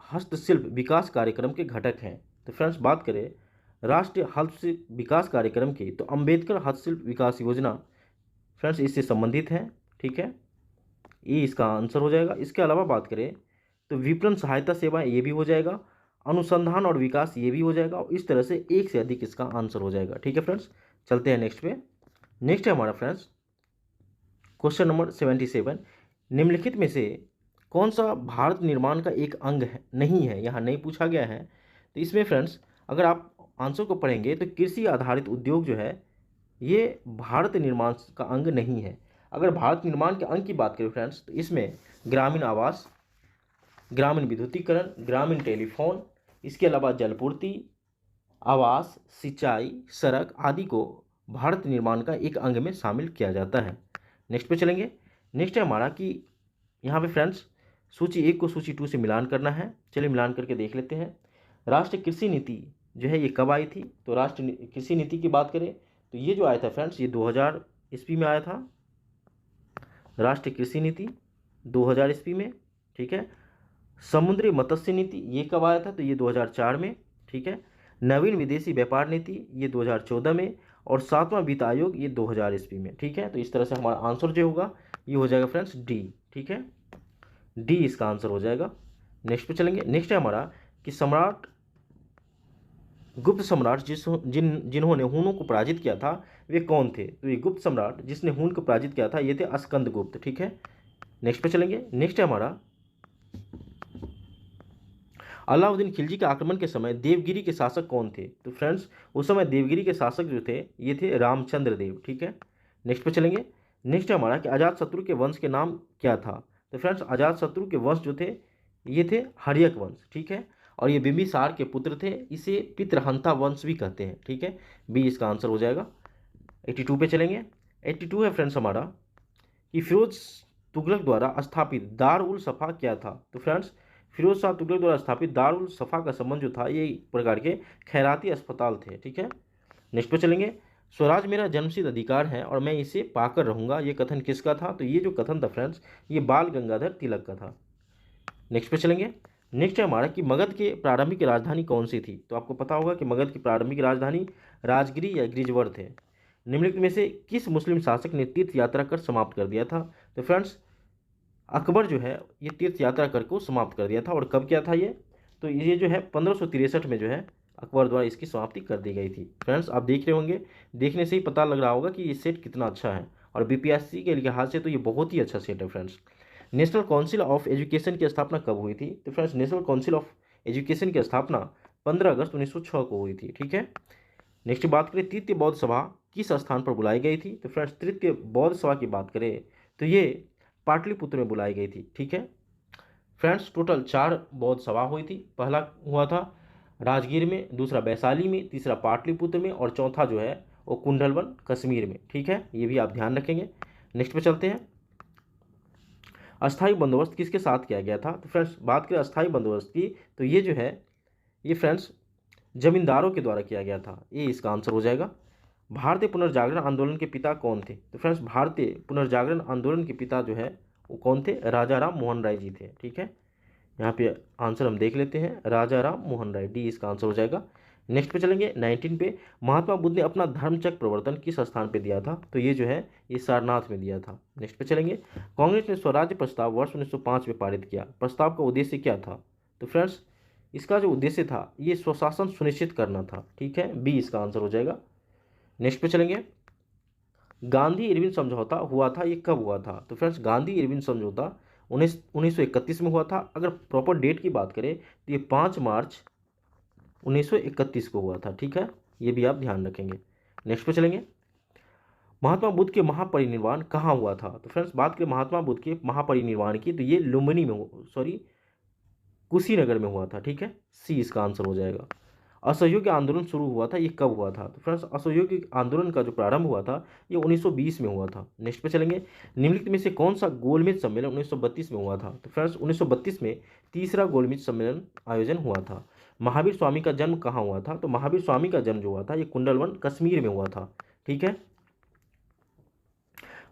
हस्तशिल्प विकास कार्यक्रम के घटक हैं? तो फ्रेंड्स बात करें राष्ट्रीय हस्तशिल्प विकास कार्यक्रम की, तो अंबेडकर हस्तशिल्प विकास योजना फ्रेंड्स इससे संबंधित है, ठीक है, ये इसका आंसर हो जाएगा। इसके अलावा बात करें तो विपणन सहायता सेवा ये भी हो जाएगा, अनुसंधान और विकास ये भी हो जाएगा, और इस तरह से एक से अधिक इसका आंसर हो जाएगा, ठीक है फ्रेंड्स। चलते हैं नेक्स्ट पे। नेक्स्ट है हमारा फ्रेंड्स क्वेश्चन नंबर 77, निम्नलिखित में से कौन सा भारत निर्माण का एक अंग है नहीं है, यहाँ नहीं पूछा गया है। तो इसमें फ्रेंड्स अगर आप आंसर को पढ़ेंगे तो कृषि आधारित उद्योग जो है ये भारत निर्माण का अंग नहीं है। अगर भारत निर्माण के अंग की बात करें फ्रेंड्स तो इसमें ग्रामीण आवास, ग्रामीण विद्युतीकरण, ग्रामीण टेलीफोन, इसके अलावा जलपूर्ति, आवास, सिंचाई, सड़क आदि को भारत निर्माण का एक अंग में शामिल किया जाता है। नेक्स्ट पे चलेंगे। नेक्स्ट है हमारा कि यहाँ पे फ्रेंड्स सूची 1 को सूची 2 से मिलान करना है। चलिए मिलान करके देख लेते हैं। राष्ट्रीय कृषि नीति जो है ये कब आई थी? तो राष्ट्रीय कृषि नीति की बात करें तो ये जो आया था फ्रेंड्स ये 2000 ईस्वी में आया था, राष्ट्रीय कृषि नीति 2000 ईस्वी में, ठीक है। समुद्री मत्स्य नीति ये कब आया था? तो ये 2004 में, ठीक है। नवीन विदेशी व्यापार नीति ये 2014 में, और 7वां वित्त आयोग ये 2000 ईस्वी में, ठीक है। तो इस तरह से हमारा आंसर जो होगा ये हो जाएगा फ्रेंड्स डी, ठीक है, डी इसका आंसर हो जाएगा। नेक्स्ट पे चलेंगे। नेक्स्ट है हमारा कि सम्राट गुप्त सम्राट जिन्होंने हूनों को पराजित किया था वे कौन थे? तो ये गुप्त सम्राट जिसने हून को पराजित किया था ये थे स्कंदगुप्त, ठीक है। नेक्स्ट पे चलेंगे। नेक्स्ट है हमारा अलाउद्दीन खिलजी के आक्रमण के समय देवगिरी के शासक कौन थे? तो फ्रेंड्स उस समय देवगिरी के शासक जो थे ये थे रामचंद्र देव, ठीक है। नेक्स्ट पे चलेंगे। नेक्स्ट है हमारा कि अजातशत्रु के वंश के नाम क्या था? तो फ्रेंड्स अजातशत्रु के वंश जो थे ये थे हर्यक वंश, ठीक है, और ये बिंबिसार के पुत्र थे, इसे पितृहंता वंश भी कहते हैं, ठीक है, बी इसका आंसर हो जाएगा। 82 पे चलेंगे। 82 है फ्रेंड्स हमारा कि फिरोज तुगलक द्वारा स्थापित दार उल सफ़ा क्या था? तो फ्रेंड्स फिरोज शाह तुगलक द्वारा स्थापित दार उल सफ़ा का संबंध जो था ये एक प्रकार के खैराती अस्पताल थे, ठीक है। नेक्स्ट पे चलेंगे। स्वराज मेरा जन्मसिद्ध अधिकार है और मैं इसे पाकर रहूंगा, ये कथन किसका था? तो ये जो कथन था फ्रेंड्स ये बाल गंगाधर तिलक का था। नेक्स्ट पे चलेंगे। नेक्स्ट है हमारा कि मगध के प्रारंभिक राजधानी कौन सी थी? तो आपको पता होगा कि मगध की प्रारंभिक राजधानी राजगिरी या गिरिजवर थे। निम्नलिखित में से किस मुस्लिम शासक ने तीर्थ यात्रा कर समाप्त कर दिया था? तो फ्रेंड्स अकबर जो है ये तीर्थ यात्रा कर को समाप्त कर दिया था, और कब किया था ये? तो ये जो है 1563 में जो है अकबर द्वारा इसकी समाप्ति कर दी गई थी। फ्रेंड्स आप देख रहे होंगे, देखने से ही पता लग रहा होगा कि ये सेट कितना अच्छा है, और बीपीएससी के लिहाज से तो ये बहुत ही अच्छा सेट है friends. National council of education की स्थापना कब हुई थी? तो friends national council of education की स्थापना 15 अगस्त 1906 को हुई थी, ठीक है। नेक्स्ट बात करें तृतीय बौद्ध सभा किस स्थान पर बुलाई गई थी? तो फ्रेंड्स तृतीय बौद्ध सभा की बात करें तो ये पाटलिपुत्र में बुलाई गई थी, ठीक है। फ्रेंड्स टोटल 4 बौद्ध सभा हुई थी। पहला हुआ था राजगीर में, दूसरा वैशाली में, तीसरा पाटलिपुत्र में, और चौथा जो है वो कुंडलवन कश्मीर में, ठीक है, ये भी आप ध्यान रखेंगे। नेक्स्ट पे चलते हैं। अस्थायी बंदोबस्त किसके साथ किया गया था? तो फ्रेंड्स बात करें अस्थायी बंदोबस्त की तो ये जो है ये फ्रेंड्स जमींदारों के द्वारा किया गया था, ये इसका आंसर हो जाएगा। भारतीय पुनर्जागरण आंदोलन के पिता कौन थे? तो फ्रेंड्स भारतीय पुनर्जागरण आंदोलन के पिता जो है वो कौन थे? राजा राम मोहन राय जी थे, ठीक है। यहाँ पे आंसर हम देख लेते हैं, राजा राम मोहन राय, डी इसका आंसर हो जाएगा। नेक्स्ट पे चलेंगे 19 पे, महात्मा बुद्ध ने अपना धर्मचक्र प्रवर्तन किस स्थान पे दिया था? तो ये जो है ये सारनाथ में दिया था। नेक्स्ट पे चलेंगे, कांग्रेस ने स्वराज्य प्रस्ताव वर्ष 1905 में पारित किया, प्रस्ताव का उद्देश्य क्या था? तो फ्रेंड्स इसका जो उद्देश्य था ये स्वशासन सुनिश्चित करना था। ठीक है, बी इसका आंसर हो जाएगा। नेक्स्ट पे चलेंगे, गांधी इरविन समझौता हुआ था, ये कब हुआ था? तो फ्रेंड्स गांधी इरविन समझौता 1931 में हुआ था। अगर प्रॉपर डेट की बात करें तो ये 5 मार्च 1931 को हुआ था। ठीक है, ये भी आप ध्यान रखेंगे। नेक्स्ट पे चलेंगे, महात्मा बुद्ध के महापरिनिर्वाण कहाँ हुआ था? तो फ्रेंड्स बात करें महात्मा बुद्ध के महापरिनिर्वाण की तो ये लुम्बिनी में सॉरी कुशीनगर में हुआ था। ठीक है, सी इसका आंसर हो जाएगा। असहयोग आंदोलन शुरू हुआ था, ये कब हुआ था? तो फ्रेंड्स असहयोग आंदोलन का जो प्रारंभ हुआ था ये 1920 में हुआ था। नेक्स्ट पे चलेंगे, निम्नलिखित में से कौन सा गोलमेज सम्मेलन 1932 में हुआ था? तो फ्रेंड्स 1932 में तीसरा गोलमेज सम्मेलन आयोजन हुआ था। महावीर स्वामी का जन्म कहाँ हुआ था? तो महावीर स्वामी का जन्म जो हुआ था ये कुंडलवन कश्मीर में हुआ था। ठीक है,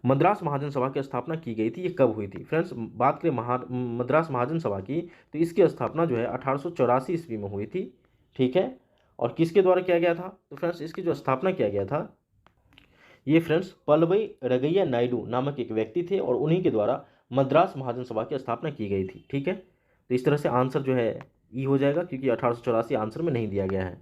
मद्रास महाजन सभा की स्थापना की गई थी, ये कब हुई थी? फ्रेंड्स बात करें मद्रास महाजन सभा की तो इसकी स्थापना जो है 1884 ईस्वी में हुई थी। ठीक है, और किसके द्वारा किया गया था? तो फ्रेंड्स इसकी जो स्थापना किया गया था ये फ्रेंड्स पलवई रगैया नायडू नामक एक व्यक्ति थे और उन्हीं के द्वारा मद्रास महाजन सभा की स्थापना की गई थी। ठीक है, तो इस तरह से आंसर जो है ई हो जाएगा क्योंकि 1884 आंसर में नहीं दिया गया है।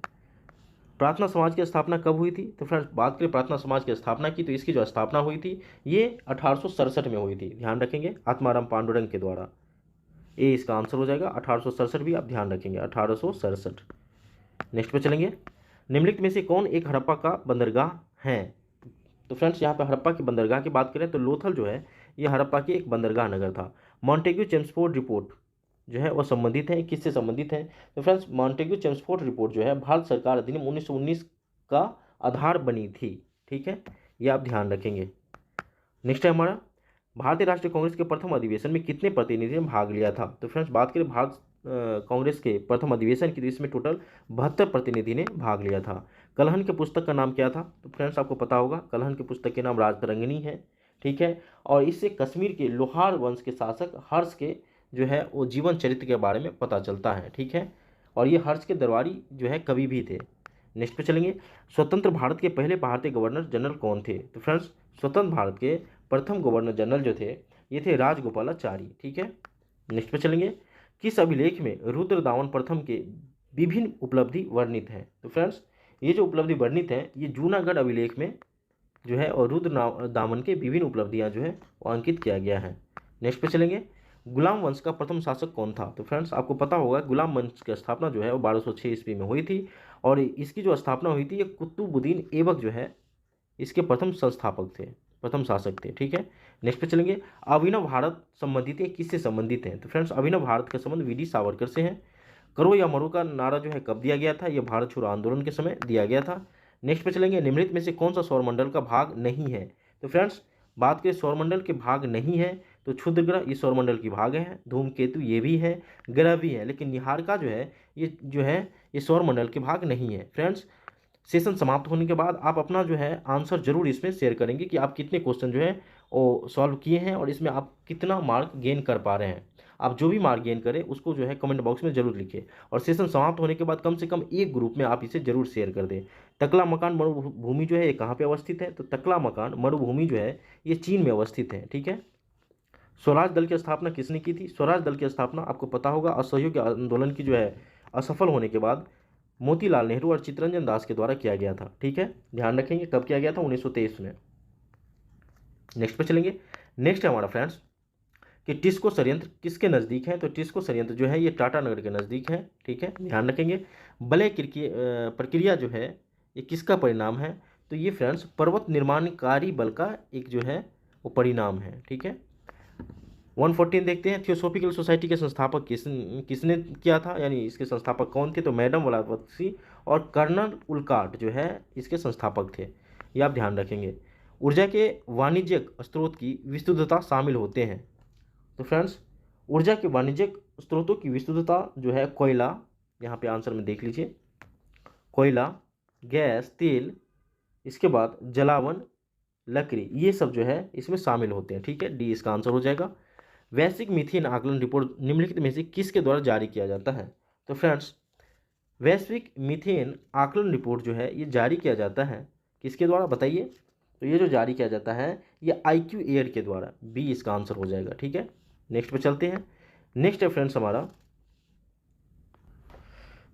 प्रार्थना समाज की स्थापना कब हुई थी? तो फ्रेंड्स बात करें प्रार्थना समाज की स्थापना की तो इसकी जो स्थापना हुई थी ये 1867 में हुई थी। ध्यान रखेंगे, आत्माराम पांडुरंग के द्वारा। ए इसका आंसर हो जाएगा 1867 भी आप ध्यान रखेंगे 1867। नेक्स्ट पे चलेंगे, निम्नलिखित में से कौन एक हड़प्पा का बंदरगाह है? तो फ्रेंड्स यहाँ पे हड़प्पा की बंदरगाह की बात करें तो लोथल जो है ये हड़प्पा की एक बंदरगाह नगर था। मॉन्टेग्यू चेम्सफोर्ड रिपोर्ट जो है वह संबंधित है, किससे संबंधित है? तो फ्रेंड्स मॉन्टेग्यू चेम्सफोर्ड रिपोर्ट जो है भारत सरकार अधिनियम 1919 का आधार बनी थी। ठीक है, ये आप ध्यान रखेंगे। नेक्स्ट है हमारा, भारतीय राष्ट्रीय कांग्रेस के प्रथम अधिवेशन में कितने प्रतिनिधि ने भाग लिया था? तो फ्रेंड्स बात करें भारत कांग्रेस के प्रथम अधिवेशन की तो इसमें टोटल 72 प्रतिनिधि ने भाग लिया था। कलहन के पुस्तक का नाम क्या था? तो फ्रेंड्स आपको पता होगा कलहन के पुस्तक के नाम राजतरंगिणी है। ठीक है, और इससे कश्मीर के लोहार वंश के शासक हर्ष के जो है वो जीवन चरित्र के बारे में पता चलता है। ठीक है, और ये हर्ष के दरबारी जो है कवि भी थे। नेक्स्ट पे चलेंगे, स्वतंत्र भारत के पहले भारतीय गवर्नर जनरल कौन थे? तो फ्रेंड्स स्वतंत्र भारत के प्रथम गवर्नर जनरल जो थे ये थे राजगोपालाचारी। ठीक है, नेक्स्ट पे चलेंगे, किस अभिलेख में रुद्र दामन प्रथम के विभिन्न उपलब्धि वर्णित हैं? तो फ्रेंड्स ये जो उपलब्धि वर्णित है ये जूनागढ़ अभिलेख में जो है और रुद्र दामन के विभिन्न उपलब्धियां जो है वो अंकित किया गया है। नेक्स्ट पे चलेंगे, गुलाम वंश का प्रथम शासक कौन था? तो फ्रेंड्स आपको पता होगा गुलाम वंश की स्थापना जो है वो 1206 ईस्वी में हुई थी और इसकी जो स्थापना हुई थी ये कुतुबुद्दीन ऐबक जो है इसके प्रथम संस्थापक थे, प्रथम शासक थे। ठीक है, नेक्स्ट पे चलेंगे, अभिनव भारत संबंधित है, किससे संबंधित है? तो फ्रेंड्स अभिनव भारत का संबंध वी डी सावरकर से है। करो या मरो का नारा जो है कब दिया गया था? ये भारत छोड़ो आंदोलन के समय दिया गया था। नेक्स्ट पे चलेंगे, निम्नलिखित में से कौन सा सौरमंडल का भाग नहीं है? तो फ्रेंड्स बात करें सौरमंडल के भाग नहीं है तो क्षुद्र ग्रह ये सौरमंडल की भाग है, धूमकेतु ये भी है, ग्रह भी है, लेकिन निहारिका जो है ये सौरमंडल के भाग नहीं है। फ्रेंड्स सेशन समाप्त होने के बाद आप अपना जो है आंसर जरूर इसमें शेयर करेंगे कि आप कितने क्वेश्चन जो है वो सॉल्व किए हैं और इसमें आप कितना मार्क गेन कर पा रहे हैं। आप जो भी मार्क गेन करें उसको जो है कमेंट बॉक्स में जरूर लिखिए और सेशन समाप्त होने के बाद कम से कम एक ग्रुप में आप इसे जरूर शेयर कर दें। तकला मकान मरुभूमि जो है ये कहाँ पे अवस्थित है? तो तकला मकान मरुभूमि जो है ये चीन में अवस्थित है। ठीक है, स्वराज दल की स्थापना किसने की थी? स्वराज दल की स्थापना आपको पता होगा असहयोग आंदोलन की जो है असफल होने के बाद मोतीलाल नेहरू और चित्तरंजन दास के द्वारा किया गया था। ठीक है, ध्यान रखेंगे कब किया गया था? 1923 में। नेक्स्ट पे चलेंगे, नेक्स्ट है हमारा फ्रेंड्स कि टिस्को षड्यंत्र किसके नज़दीक है? तो टिस्को षड्यंत्र जो है ये टाटानगर के नज़दीक है। ठीक है, ध्यान रखेंगे। बलय प्रक्रिया जो है ये किसका परिणाम है? तो ये फ्रेंड्स पर्वत निर्माणकारी बल का एक जो है वो परिणाम है। ठीक है, 114 देखते हैं, थियोसॉफिकल सोसाइटी के संस्थापक किसने किया था, यानी इसके संस्थापक कौन थे? तो मैडम वलावत्सी और कर्नल उल्काट जो है इसके संस्थापक थे, ये आप ध्यान रखेंगे। ऊर्जा के वाणिज्यिक स्रोत की विस्तृतता शामिल होते हैं। तो फ्रेंड्स ऊर्जा के वाणिज्यिक स्रोतों की विस्तृतता जो है कोयला, यहाँ पे आंसर में देख लीजिए, कोयला, गैस, तेल, इसके बाद जलावन, लकड़ी, ये सब जो है इसमें शामिल होते हैं। ठीक है, डी इसका आंसर हो जाएगा। वैश्विक मीथेन आकलन रिपोर्ट निम्नलिखित में से किसके द्वारा जारी किया जाता है? तो फ्रेंड्स वैश्विक मीथेन आकलन रिपोर्ट जो है ये जारी किया जाता है किसके द्वारा, बताइए। तो ये जो जारी किया जाता है ये IQ एयर के द्वारा, बी इसका आंसर हो जाएगा। ठीक है, नेक्स्ट पे चलते हैं। नेक्स्ट है फ्रेंड्स हमारा,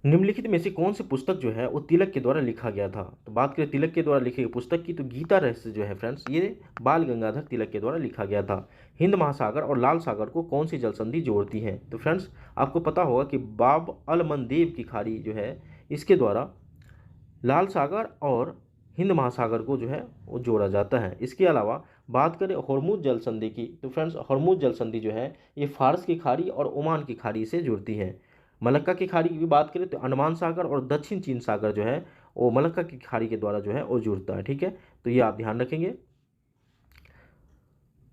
निम्नलिखित में से कौन सी पुस्तक जो है वो तिलक के द्वारा लिखा गया था। तो बात करें तिलक के द्वारा लिखी गई पुस्तक की, तो गीता रहस्य जो है फ्रेंड्स ये बाल गंगाधर तिलक के द्वारा लिखा गया था। हिंद महासागर और लाल सागर को कौन सी जल संधि जोड़ती है। तो फ्रेंड्स आपको पता होगा कि बाब अल मंदेब की खाड़ी जो है इसके द्वारा लाल सागर और हिंद महासागर को जो है वो जोड़ा जाता है। इसके अलावा बात करें हॉर्मुज जल संधि की, तो फ्रेंड्स हॉर्मुज जल संधि जो है ये फारस की खाड़ी और ओमान की खाड़ी से जुड़ती है। मलक्का की खाड़ी की भी बात करें तो अंडमान सागर और दक्षिण चीन सागर जो है वो मलक्का की खाड़ी के द्वारा जो है वो जुड़ता है। ठीक है, तो ये आप ध्यान रखेंगे।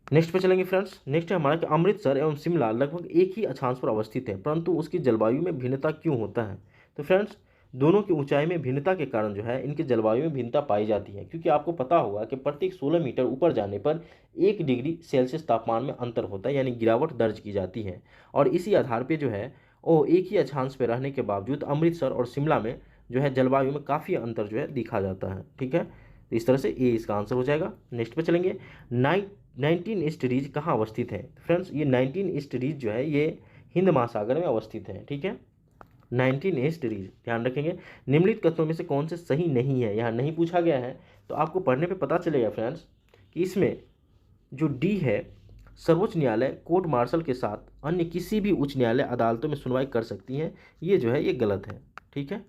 नेक्स्ट पे चलेंगे फ्रेंड्स। नेक्स्ट है हमारा कि अमृतसर एवं शिमला लगभग एक ही अक्षांश पर अवस्थित है, परंतु उसकी जलवायु में भिन्नता क्यों होता है। तो फ्रेंड्स दोनों की ऊंचाई में भिन्नता के कारण जो है इनकी जलवायु में भिन्नता पाई जाती है, क्योंकि आपको पता होगा कि प्रत्येक 16 मीटर ऊपर जाने पर 1 डिग्री सेल्सियस तापमान में अंतर होता है, यानी गिरावट दर्ज की जाती है। और इसी आधार पर जो है वो एक ही अक्षांश पर रहने के बावजूद अमृतसर और शिमला में जो है जलवायु में काफ़ी अंतर जो है दिखा जाता है। ठीक है, तो इस तरह से ए इसका आंसर हो जाएगा। नेक्स्ट पे चलेंगे। 19 ईस्ट रीज कहाँ अवस्थित है। फ्रेंड्स ये 19 ईस्ट रीज जो है ये हिंद महासागर में अवस्थित है। ठीक है, 19 ईस्ट रीज ध्यान रखेंगे। निम्नलिखित कथनों में से कौन से सही नहीं है, यहाँ नहीं पूछा गया है, तो आपको पढ़ने पे पता चलेगा फ्रेंड्स कि इसमें जो डी है, सर्वोच्च न्यायालय कोर्ट मार्शल के साथ अन्य किसी भी उच्च न्यायालय अदालतों में सुनवाई कर सकती हैं, ये जो है ये गलत है। ठीक है,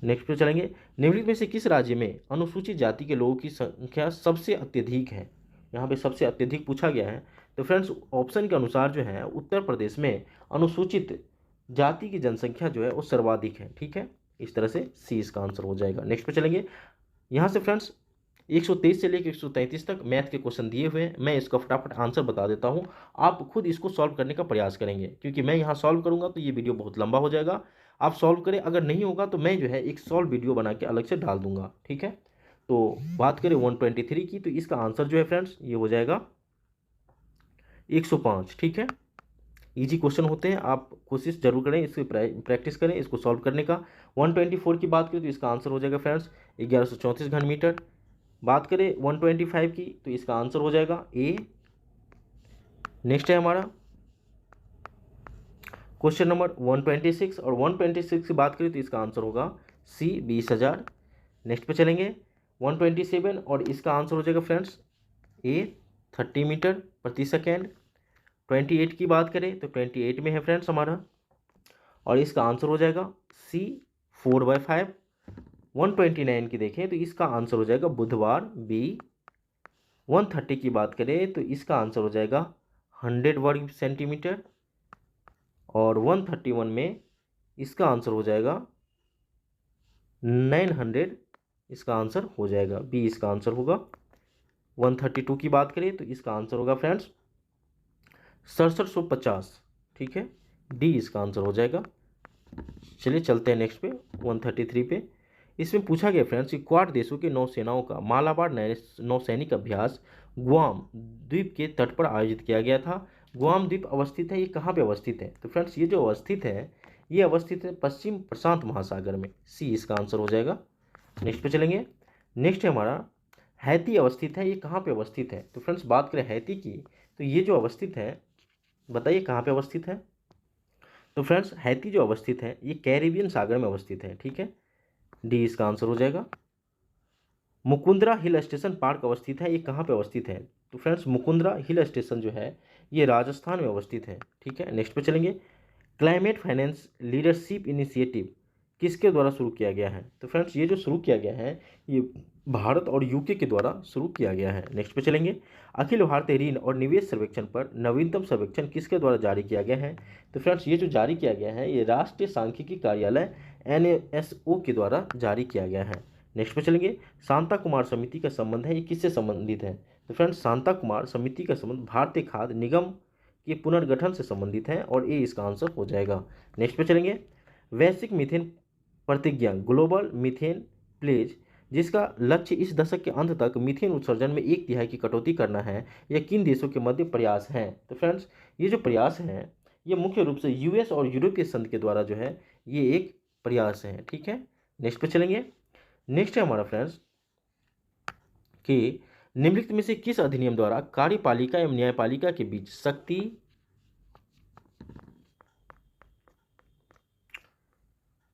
नेक्स्ट पे चलेंगे। निम्नलिखित में से किस राज्य में अनुसूचित जाति के लोगों की संख्या सबसे अत्यधिक है। यहाँ पे सबसे अत्यधिक पूछा गया है, तो फ्रेंड्स ऑप्शन के अनुसार जो है उत्तर प्रदेश में अनुसूचित जाति की जनसंख्या जो है वो सर्वाधिक है। ठीक है, इस तरह से सी इसका आंसर हो जाएगा। नेक्स्ट पे चलेंगे। यहाँ से फ्रेंड्स 123 से लेकर 133 तक मैथ के क्वेश्चन दिए हुए हैं, मैं इसका फटाफट आंसर बता देता हूँ, आप खुद इसको सॉल्व करने का प्रयास करेंगे, क्योंकि मैं यहाँ सॉल्व करूँगा तो ये वीडियो बहुत लंबा हो जाएगा। आप सॉल्व करें, अगर नहीं होगा तो मैं जो है एक सॉल्व वीडियो बना के अलग से डाल दूंगा। ठीक है, तो बात करें 123 की, तो इसका आंसर जो है फ्रेंड्स ये हो जाएगा 105। ठीक है, इजी क्वेश्चन होते हैं, आप कोशिश जरूर करें, इसकी प्रैक्टिस करें इसको सॉल्व करने का। 124 की बात करें तो इसका आंसर हो जाएगा फ्रेंड्स 1134 घन मीटर। बात करें 125 की, तो इसका आंसर हो जाएगा ए। नेक्स्ट है हमारा क्वेश्चन नंबर 126, और 126 की बात करें तो इसका आंसर होगा सी 20,000। नेक्स्ट पे चलेंगे 127, और इसका आंसर हो जाएगा फ्रेंड्स ए 30 मीटर प्रति सेकेंड। 28 की बात करें तो 28 में है फ्रेंड्स हमारा, और इसका आंसर हो जाएगा सी 4/5। 129 की देखें तो इसका आंसर हो जाएगा बुधवार बी। 130 की बात करें तो इसका आंसर हो जाएगा 100 वर्ग सेंटीमीटर, और 131 में इसका आंसर हो जाएगा 900, इसका आंसर हो जाएगा बी इसका आंसर होगा। 132 की बात करें तो इसका आंसर होगा फ्रेंड्स 6750। ठीक है, डी इसका आंसर हो जाएगा। चलिए चलते हैं नेक्स्ट पे 133 पे। इसमें पूछा गया फ्रेंड्स कि क्वाड देशों के नौसेनाओं का मालाबार नौसैनिक अभ्यास गुआम द्वीप के तट पर आयोजित किया गया था। गुआम द्वीप अवस्थित है, ये कहाँ पे अवस्थित है। तो फ्रेंड्स ये जो अवस्थित है ये अवस्थित है पश्चिम प्रशांत महासागर में, सी इसका आंसर हो जाएगा। नेक्स्ट पे चलेंगे। नेक्स्ट है हमारा हैती अवस्थित है, ये कहाँ पे अवस्थित है। तो फ्रेंड्स बात करें हैती की, तो ये जो अवस्थित है बताइए कहाँ पे अवस्थित है। तो फ्रेंड्स हैती जो अवस्थित है ये कैरिबियन सागर में अवस्थित है। ठीक है, डी इसका आंसर हो जाएगा। मुकुंदरा हिल स्टेशन पार्क अवस्थित है, ये कहाँ पे अवस्थित है। तो फ्रेंड्स मुकुंदरा हिल स्टेशन जो है ये राजस्थान में अवस्थित है। ठीक है, नेक्स्ट पे चलेंगे। क्लाइमेट फाइनेंस लीडरशिप इनिशिएटिव किसके द्वारा शुरू किया गया है। तो फ्रेंड्स ये जो शुरू किया गया है ये भारत और यूके के द्वारा शुरू किया गया है। नेक्स्ट पे चलेंगे। अखिल भारतीय ऋण और निवेश सर्वेक्षण पर नवीनतम सर्वेक्षण किसके द्वारा जारी किया गया है। तो फ्रेंड्स ये जो जारी किया गया है ये राष्ट्रीय सांख्यिकी कार्यालय NASO के द्वारा जारी किया गया है। नेक्स्ट पे चलेंगे। शांता कुमार समिति का संबंध है, ये किससे संबंधित है। तो फ्रेंड्स शांता कुमार समिति का संबंध भारतीय खाद्य निगम के पुनर्गठन से संबंधित है, और ए इसका आंसर हो जाएगा। नेक्स्ट पे चलेंगे। वैश्विक मीथेन प्रतिज्ञा ग्लोबल मीथेन प्लेज जिसका लक्ष्य इस दशक के अंत तक मीथेन उत्सर्जन में 1/3 की कटौती करना है, यह किन देशों के मध्य प्रयास हैं। तो फ्रेंड्स ये जो प्रयास हैं ये मुख्य रूप से US और यूरोपीय संघ के द्वारा जो है ये एक प्रयास हैं। ठीक है, नेक्स्ट पे चलेंगे। नेक्स्ट है हमारा फ्रेंड्स कि निम्नलिखित में से किस अधिनियम द्वारा कार्यपालिका एवं न्यायपालिका के बीच शक्ति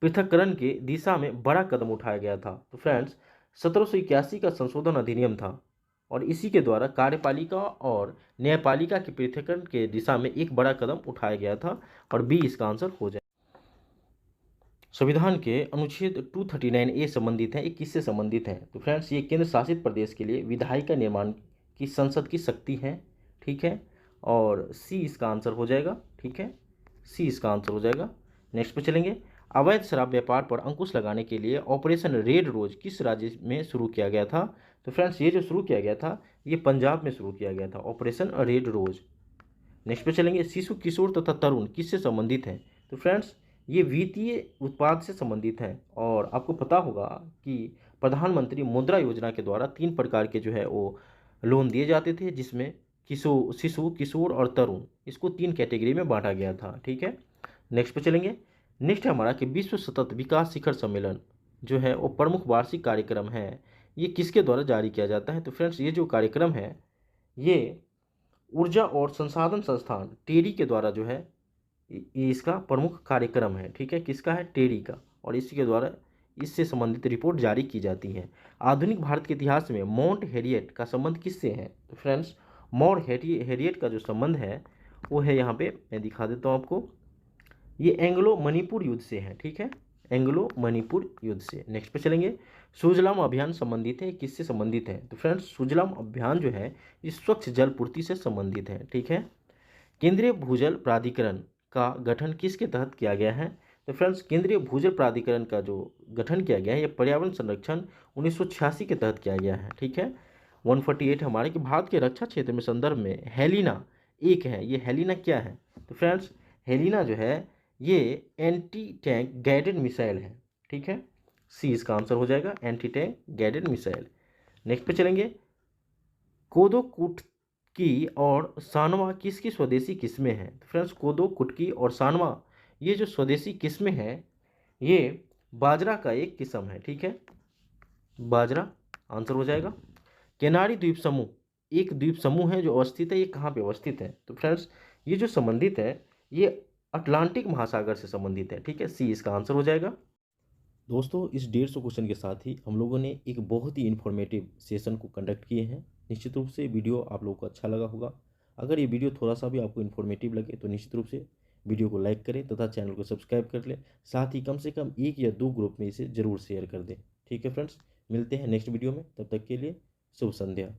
पृथक्करण के दिशा में बड़ा कदम उठाया गया था? तो फ्रेंड्स 1781 का संशोधन अधिनियम था और इसी के द्वारा कार्यपालिका और न्यायपालिका के पृथक्करण के दिशा में एक बड़ा कदम उठाया गया था और बी इसका आंसर हो जाए। संविधान के अनुच्छेद 239A संबंधित है, ये किससे संबंधित है? तो फ्रेंड्स ये केंद्र शासित प्रदेश के लिए विधायिका निर्माण की संसद की शक्ति है। ठीक है, और सी इसका आंसर हो जाएगा। ठीक है, सी इसका आंसर हो जाएगा। नेक्स्ट पे चलेंगे। अवैध शराब व्यापार पर अंकुश लगाने के लिए ऑपरेशन रेड रोज किस राज्य में शुरू किया गया था? तो फ्रेंड्स ये जो शुरू किया गया था ये पंजाब में शुरू किया गया था, ऑपरेशन रेड रोज। नेक्स्ट पे चलेंगे। शिशु किशोर तथा तरुण किससे संबंधित हैं? तो फ्रेंड्स ये वित्तीय उत्पाद से संबंधित हैं और आपको पता होगा कि प्रधानमंत्री मुद्रा योजना के द्वारा 3 प्रकार के जो है वो लोन दिए जाते थे, जिसमें शिशु किशोर और तरुण, इसको 3 कैटेगरी में बांटा गया था। ठीक है, नेक्स्ट पे चलेंगे। नेक्स्ट है हमारा कि विश्व सतत विकास शिखर सम्मेलन जो है वो प्रमुख वार्षिक कार्यक्रम है, ये किसके द्वारा जारी किया जाता है? तो फ्रेंड्स ये जो कार्यक्रम है ये ऊर्जा और संसाधन संस्थान टेरी के द्वारा जो है ये इसका प्रमुख कार्यक्रम है। ठीक है, किसका है? टेरी का, और इसी के द्वारा इससे संबंधित रिपोर्ट जारी की जाती है। आधुनिक भारत के इतिहास में माउंट हैरियट का संबंध किससे है? तो फ्रेंड्स माउंट हैरियट का जो संबंध है वो है, यहाँ पे मैं दिखा देता हूँ आपको, ये एंग्लो मणिपुर युद्ध से है। ठीक है, एंग्लो मणिपुर युद्ध से। नेक्स्ट पे चलेंगे। सुजलाम अभियान संबंधित है, किससे संबंधित है? तो फ्रेंड्स सुजलाम अभियान जो है ये स्वच्छ जल पूर्ति से संबंधित है। ठीक है, केंद्रीय भूजल प्राधिकरण का गठन किसके तहत किया गया है? तो फ्रेंड्स केंद्रीय भूजल प्राधिकरण का जो गठन किया गया है ये पर्यावरण संरक्षण 1986 के तहत किया गया है। ठीक है, 148 हमारे कि भारत के रक्षा क्षेत्र में संदर्भ में हेलिना एक है, ये हेलिना क्या है? तो फ्रेंड्स हेलिना जो है ये एंटी टैंक गाइडेड मिसाइल है। ठीक है, सी इसका आंसर हो जाएगा, anti tank guided missile. Next पे चलेंगे। कोदो कुटकी और सानवा किसकी स्वदेशी किस्में हैं? तो फ्रेंड्स कोदो कुटकी और सानवा ये जो स्वदेशी किस्में हैं ये बाजरा का एक किस्म है। ठीक है, बाजरा आंसर हो जाएगा। केनारी द्वीप समूह एक द्वीप समूह है जो अवस्थित है, ये कहाँ पे अवस्थित है? तो फ्रेंड्स ये जो संबंधित है ये अटलांटिक महासागर से संबंधित है। ठीक है, सी इसका आंसर हो जाएगा। दोस्तों इस 150 क्वेश्चन के साथ ही हम लोगों ने एक बहुत ही इन्फॉर्मेटिव सेशन को कंडक्ट किए हैं। निश्चित रूप से वीडियो आप लोगों को अच्छा लगा होगा। अगर ये वीडियो थोड़ा सा भी आपको इन्फॉर्मेटिव लगे तो निश्चित रूप से वीडियो को लाइक करें तथा चैनल को सब्सक्राइब कर लें, साथ ही कम से कम 1 या 2 ग्रुप में इसे ज़रूर शेयर कर दें। ठीक है फ्रेंड्स, मिलते हैं नेक्स्ट वीडियो में, तब तक के लिए शुभ संध्या।